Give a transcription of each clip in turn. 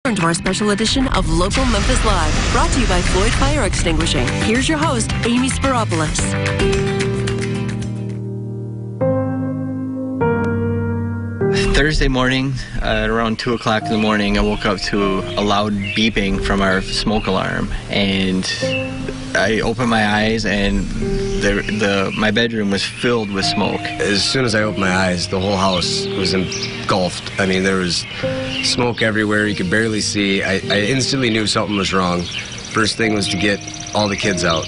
To our special edition of Local Memphis Live, brought to you by Floied Fire Extinguishing. Here's your host, Amy Spiropoulos. Thursday morning, at around 2 o'clock in the morning, I woke up to a loud beeping from our smoke alarm, and I opened my eyes, and my bedroom was filled with smoke. As soon as I opened my eyes, the whole house was engulfed. I mean, there was smoke everywhere. You could barely see. I instantly knew something was wrong. First thing was to get all the kids out.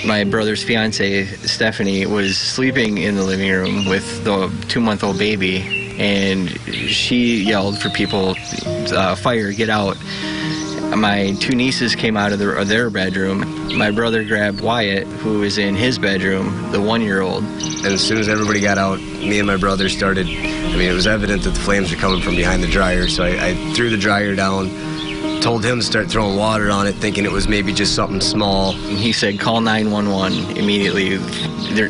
My brother's fiance, Stephanie, was sleeping in the living room with the 2-month-old baby, and she yelled for people, fire, get out. My 2 nieces came out of their bedroom. My brother grabbed Wyatt, who was in his bedroom, the 1-year-old. And as soon as everybody got out, me and my brother started, it was evident that the flames were coming from behind the dryer, so I threw the dryer down, told him to start throwing water on it, thinking it was maybe just something small. He said, call 911 immediately.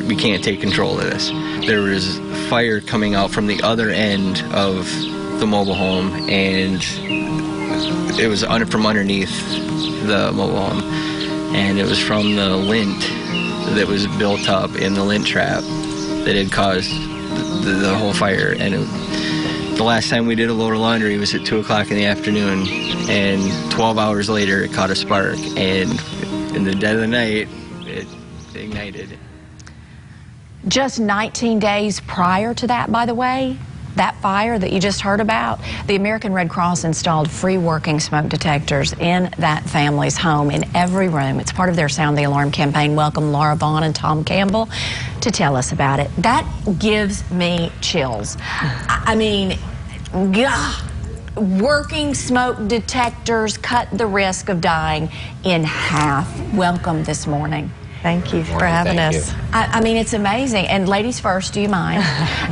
We can't take control of this. There was fire coming out from the other end of the mobile home, and it was from underneath the mobile home, and it was from the lint that was built up in the lint trap that had caused the whole fire. And the last time we did a load of laundry was at 2 o'clock in the afternoon, and 12 hours later it caught a spark, and in the dead of the night it ignited. Just 19 days prior to that, by the way, that fire that you just heard about, the American Red Cross installed free working smoke detectors in that family's home in every room. It's part of their Sound the Alarm campaign. Welcome Laura Vaughn and Tom Campbell to tell us about it. That gives me chills. I mean, working smoke detectors cut the risk of dying in half. Welcome this morning. Thank you for having us. I mean, it's amazing. And ladies first, do you mind?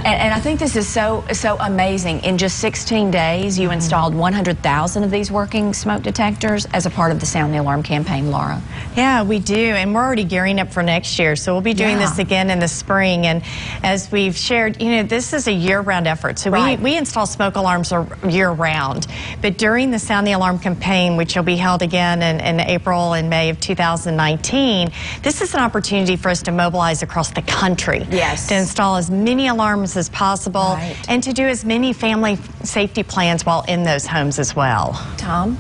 and I think this is so amazing. In just 16 days, you installed 100,000 of these working smoke detectors as a part of the Sound the Alarm campaign, Laura. Yeah, we do. And we're already gearing up for next year. So we'll be doing this again in the spring. And as we've shared, this is a year-round effort. So we install smoke alarms year-round. But during the Sound the Alarm campaign, which will be held again in April and May of 2019, this is an opportunity for us to mobilize across the country. Yes. To install as many alarms as possible and to do as many family safety plans while in those homes as well. Tom?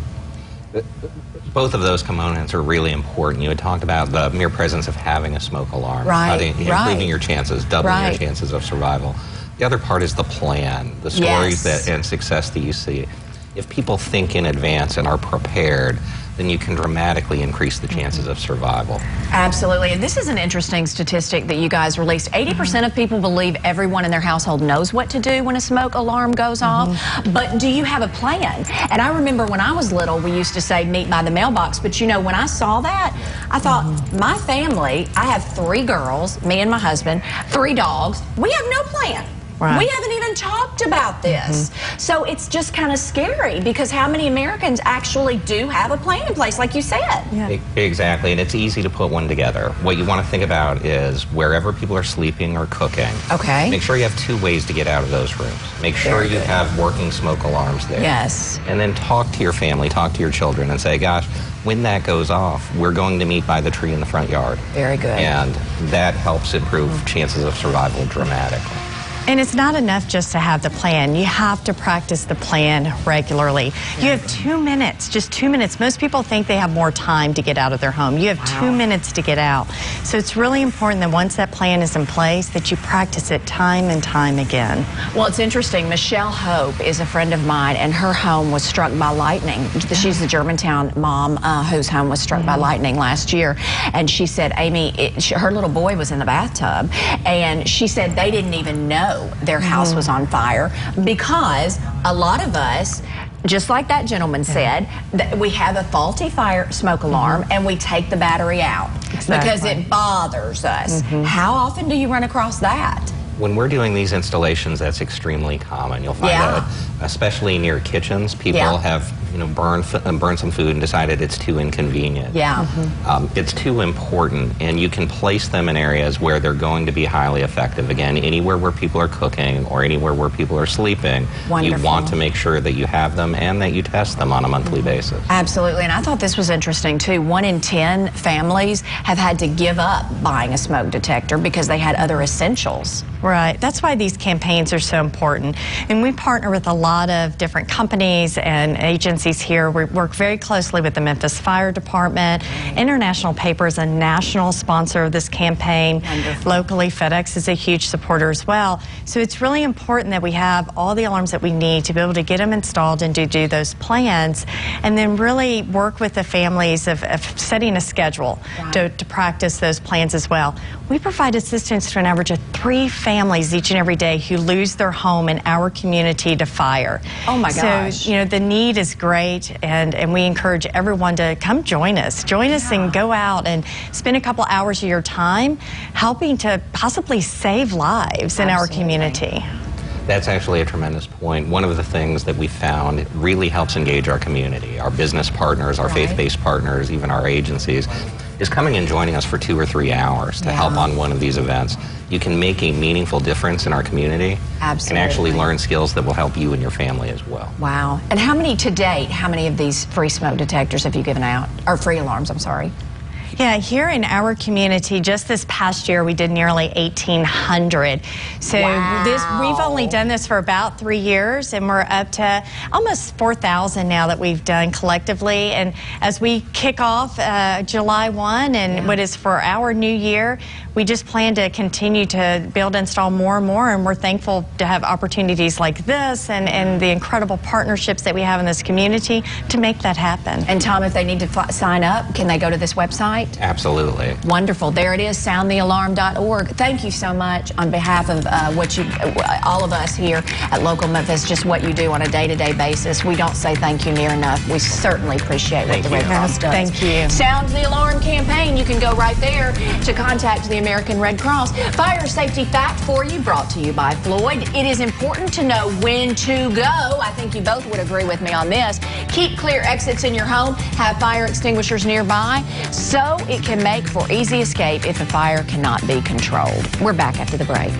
Both of those components are really important. You had talked about the mere presence of having a smoke alarm, improving your chances, doubling your chances of survival. The other part is the plan, the stories and success that you see. If people think in advance and are prepared, then you can dramatically increase the chances of survival. Absolutely. And this is an interesting statistic that you guys released. 80% of people believe everyone in their household knows what to do when a smoke alarm goes off. But do you have a plan? And I remember when I was little, we used to say meet by the mailbox. But when I saw that, I thought, my family, I have 3 girls, me and my husband, 3 dogs. We have no plan. Right. We haven't even talked about this. So it's just kind of scary, because how many Americans actually do have a plan in place, like you said? Yeah. Exactly, and it's easy to put one together. What you want to think about is wherever people are sleeping or cooking, make sure you have 2 ways to get out of those rooms. Make sure you have working smoke alarms there. Yes. And then talk to your family, talk to your children, and say, gosh, when that goes off, we're going to meet by the tree in the front yard. Very good. And that helps improve chances of survival dramatically. And it's not enough just to have the plan. You have to practice the plan regularly. You have 2 minutes, just 2 minutes. Most people think they have more time to get out of their home. You have 2 minutes to get out. So it's really important that once that plan is in place, that you practice it time and time again. Well, it's interesting. Michelle Hope is a friend of mine, and her home was struck by lightning. She's the Germantown mom whose home was struck by lightning last year. And she said, Amy, her little boy was in the bathtub, and she said they didn't even know their house was on fire, because a lot of us, just like that gentleman said, that we have a faulty fire smoke alarm and we take the battery out because it bothers us. How often do you run across that? When we're doing these installations, that's extremely common. You'll find that, especially near kitchens, people have burned some food and decided it's too inconvenient. It's too important, and you can place them in areas where they're going to be highly effective. Again, anywhere where people are cooking or anywhere where people are sleeping, you want to make sure that you have them and that you test them on a monthly basis. Absolutely, and I thought this was interesting too. 1 in 10 families have had to give up buying a smoke detector because they had other essentials. Right. That's why these campaigns are so important. And we partner with a lot of different companies and agencies here. We work very closely with the Memphis Fire Department. International Paper is a national sponsor of this campaign. Wonderful. Locally, FedEx is a huge supporter as well. So it's really important that we have all the alarms that we need to be able to get them installed and to do those plans, and then really work with the families of setting a schedule to practice those plans as well. We provide assistance to an average of 3 families each and every day who lose their home in our community to fire. Oh my gosh. So, the need is great, and we encourage everyone to come join us. Join us and go out and spend a couple hours of your time helping to possibly save lives in our community. That's actually a tremendous point. One of the things that we found really helps engage our community, our business partners, our faith-based partners, even our agencies, is coming and joining us for 2 or 3 hours to help on one of these events. You can make a meaningful difference in our community and actually learn skills that will help you and your family as well. Wow. And how many to date, how many of these free smoke detectors have you given out? Or free alarms, I'm sorry. Yeah, here in our community, just this past year, we did nearly 1,800. So we've only done this for about 3 years, and we're up to almost 4,000 now that we've done collectively. And as we kick off July 1 and what is for our new year, we just plan to continue to build and install more and more, and we're thankful to have opportunities like this and the incredible partnerships that we have in this community to make that happen. And Tom, if they need to sign up, can they go to this website? Absolutely. Wonderful. There it is, soundthealarm.org. Thank you so much on behalf of all of us here at Local Memphis, just what you do on a day-to-day basis. We don't say thank you near enough. We certainly appreciate what the Red Cross does. Thank you. Sound the Alarm campaign. You can go right there to contact the American Red Cross. Fire safety fact for you, brought to you by Floyd. It is important to know when to go. I think you both would agree with me on this. Keep clear exits in your home. Have fire extinguishers nearby so it can make for easy escape if a fire cannot be controlled. We're back after the break.